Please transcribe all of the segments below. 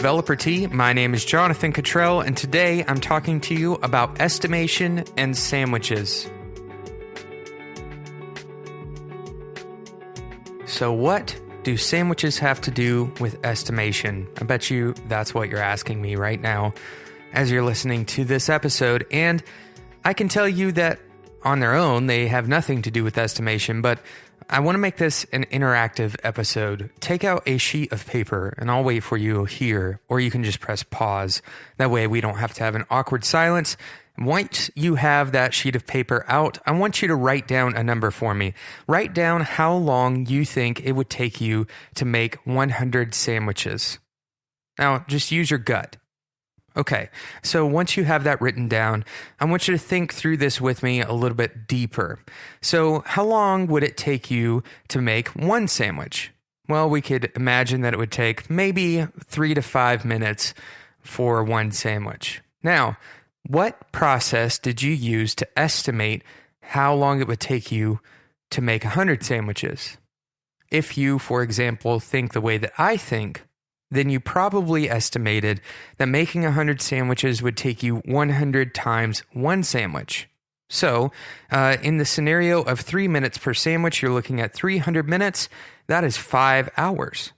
Developer Tea. My name is Jonathan Cottrell, and today I'm talking to you about estimation and sandwiches. So what do sandwiches have to do with estimation? I bet you that's what you're asking me right now as you're listening to this episode, and I can tell you that on their own, they have nothing to do with estimation, but I want to make this an interactive episode. Take out a sheet of paper, and I'll wait for you here, or you can just press pause. That way we don't have to have an awkward silence. Once you have that sheet of paper out, I want you to write down a number for me. Write down how long you think it would take you to make 100 sandwiches. Now, just use your gut. Okay, so once you have that written down, I want you to think through this with me a little bit deeper. So how long would it take you to make one sandwich? Well, we could imagine that it would take maybe 3 to 5 minutes for one sandwich. Now, what process did you use to estimate how long it would take you to make 100 sandwiches? If you, for example, think the way that I think, then you probably estimated that making 100 sandwiches would take you 100 times one sandwich. So, in the scenario of 3 minutes per sandwich, you're looking at 300 minutes. That is 5 hours.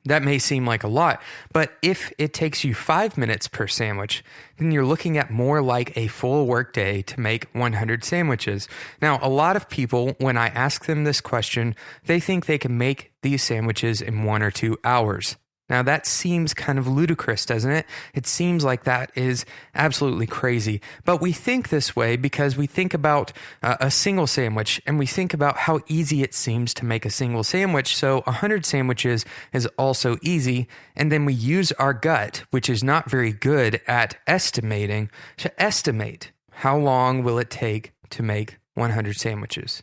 That may seem like a lot, but if it takes you 5 minutes per sandwich, then you're looking at more like a full workday to make 100 sandwiches. Now, a lot of people, when I ask them this question, they think they can make these sandwiches in 1 or 2 hours. Now, that seems kind of ludicrous, doesn't it? It seems like that is absolutely crazy. But we think this way because we think about a single sandwich, and we think about how easy it seems to make a single sandwich. So 100 sandwiches is also easy. And then we use our gut, which is not very good at estimating, to estimate how long will it take to make 100 sandwiches.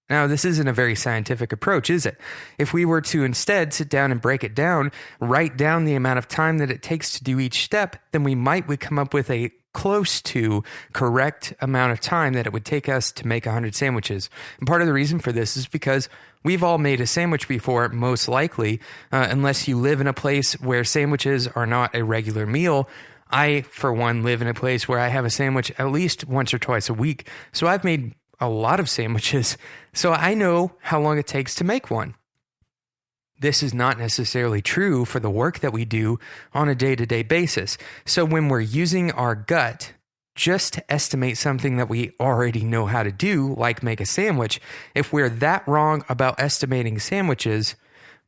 Now, this isn't a very scientific approach, is it? If we were to instead sit down and break it down, write down the amount of time that it takes to do each step, then we come up with a close to correct amount of time that it would take us to make 100 sandwiches. And part of the reason for this is because we've all made a sandwich before, most likely, unless you live in a place where sandwiches are not a regular meal. I, for one, live in a place where I have a sandwich at least once or twice a week. So I've made a lot of sandwiches, so I know how long it takes to make one. This is not necessarily true for the work that we do on a day-to-day basis. So when we're using our gut just to estimate something that we already know how to do, like make a sandwich, if we're that wrong about estimating sandwiches,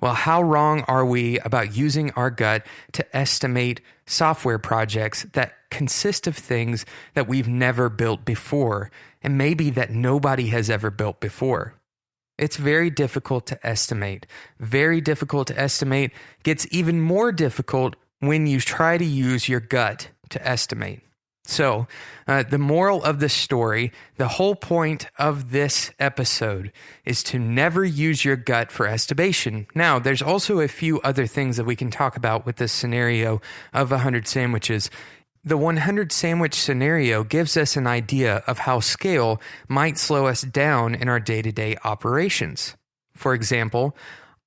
well, how wrong are we about using our gut to estimate software projects that consist of things that we've never built before, and maybe that nobody has ever built before? It's very difficult to estimate. Very difficult to estimate. Gets even more difficult when you try to use your gut to estimate. So, the moral of the story, the whole point of this episode is to never use your gut for estimation. Now, there's also a few other things that we can talk about with this scenario of 100 sandwiches. The 100 sandwich scenario gives us an idea of how scale might slow us down in our day-to-day operations. For example,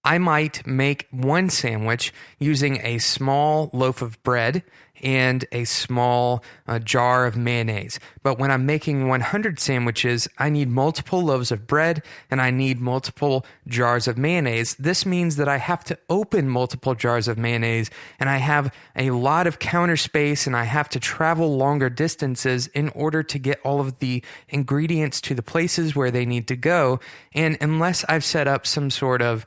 I might make one sandwich using a small loaf of bread and a small jar of mayonnaise. But when I'm making 100 sandwiches, I need multiple loaves of bread and I need multiple jars of mayonnaise. This means that I have to open multiple jars of mayonnaise, and I have a lot of counter space, and I have to travel longer distances in order to get all of the ingredients to the places where they need to go. And unless I've set up some sort of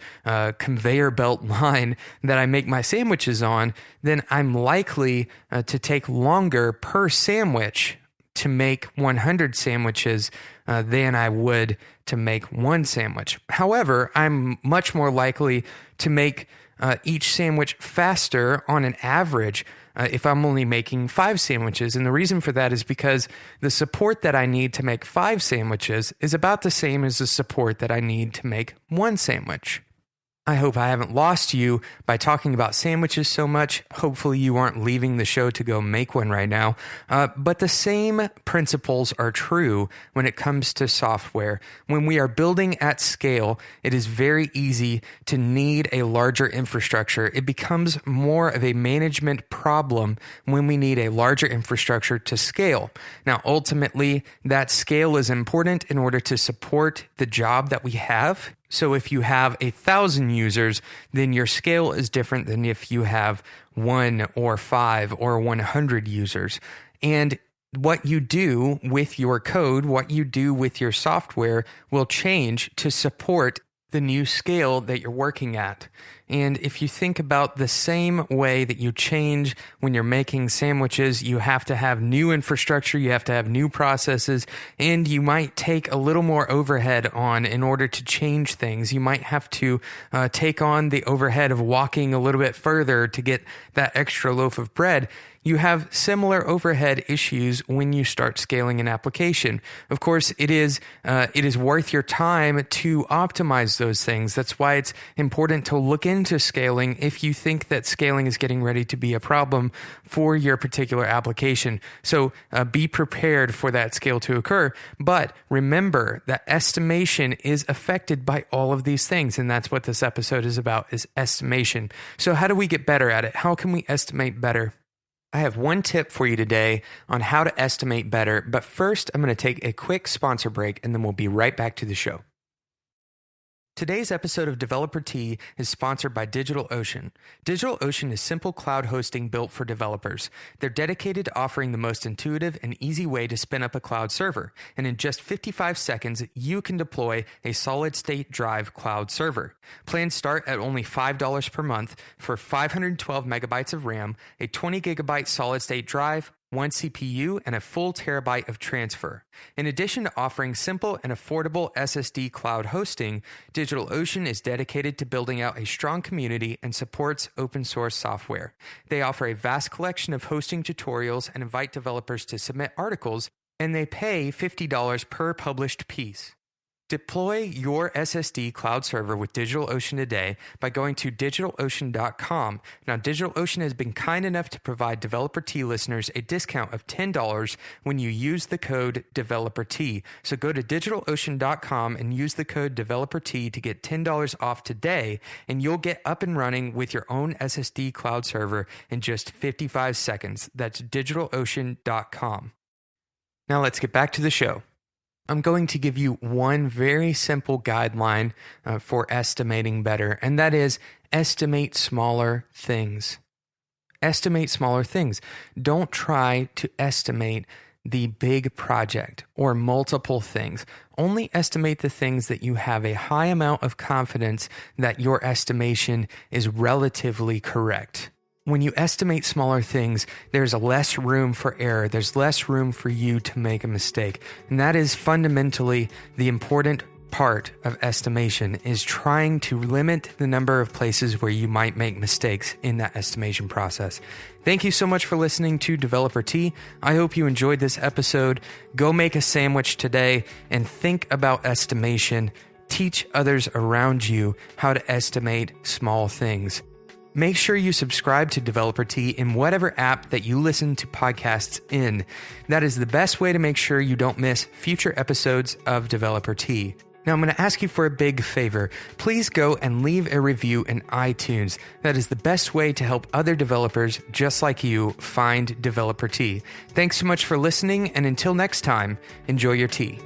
conveyor belt line that I make my sandwiches on, then I'm likely to take longer per sandwich to make 100 sandwiches than I would to make one sandwich. However, I'm much more likely to make each sandwich faster on an average if I'm only making 5 sandwiches. And the reason for that is because the support that I need to make 5 sandwiches is about the same as the support that I need to make one sandwich. I hope I haven't lost you by talking about sandwiches so much. Hopefully you aren't leaving the show to go make one right now. But the same principles are true when it comes to software. When we are building at scale, it is very easy to need a larger infrastructure. It becomes more of a management problem when we need a larger infrastructure to scale. Now, ultimately, that scale is important in order to support the job that we have. So if you have 1,000 users, then your scale is different than if you have 1 or 5 or 100 users. And what you do with your code, what you do with your software will change to support the new scale that you're working at. And if you think about the same way that you change when you're making sandwiches, you have to have new infrastructure, you have to have new processes, and you might take a little more overhead on in order to change things. You might have to take on the overhead of walking a little bit further to get that extra loaf of bread. You have similar overhead issues when you start scaling an application. Of course, it is worth your time to optimize those things. That's why it's important to look into scaling if you think that scaling is getting ready to be a problem for your particular application. So be prepared for that scale to occur. But remember that estimation is affected by all of these things. And that's what this episode is about, is estimation. So how do we get better at it? How can we estimate better? I have one tip for you today on how to estimate better, but first I'm going to take a quick sponsor break and then we'll be right back to the show. Today's episode of Developer Tea is sponsored by DigitalOcean. DigitalOcean is simple cloud hosting built for developers. They're dedicated to offering the most intuitive and easy way to spin up a cloud server. And in just 55 seconds, you can deploy a solid-state drive cloud server. Plans start at only $5 per month for 512 megabytes of RAM, a 20 gigabyte solid-state drive, 1 CPU, and a full terabyte of transfer. In addition to offering simple and affordable SSD cloud hosting, DigitalOcean is dedicated to building out a strong community and supports open source software. They offer a vast collection of hosting tutorials and invite developers to submit articles, and they pay $50 per published piece. Deploy your SSD cloud server with DigitalOcean today by going to DigitalOcean.com. Now, DigitalOcean has been kind enough to provide Developer Tea listeners a discount of $10 when you use the code DeveloperT. So go to DigitalOcean.com and use the code DeveloperT to get $10 off today, and you'll get up and running with your own SSD cloud server in just 55 seconds. That's DigitalOcean.com. Now let's get back to the show. I'm going to give you one very simple guideline for estimating better, and that is estimate smaller things. Estimate smaller things. Don't try to estimate the big project or multiple things. Only estimate the things that you have a high amount of confidence that your estimation is relatively correct. When you estimate smaller things, there's less room for error. There's less room for you to make a mistake. And that is fundamentally the important part of estimation, is trying to limit the number of places where you might make mistakes in that estimation process. Thank you so much for listening to Developer Tea. I hope you enjoyed this episode. Go make a sandwich today and think about estimation. Teach others around you how to estimate small things. Make sure you subscribe to Developer Tea in whatever app that you listen to podcasts in. That is the best way to make sure you don't miss future episodes of Developer Tea. Now, I'm going to ask you for a big favor. Please go and leave a review in iTunes. That is the best way to help other developers just like you find Developer Tea. Thanks so much for listening, and until next time, enjoy your tea.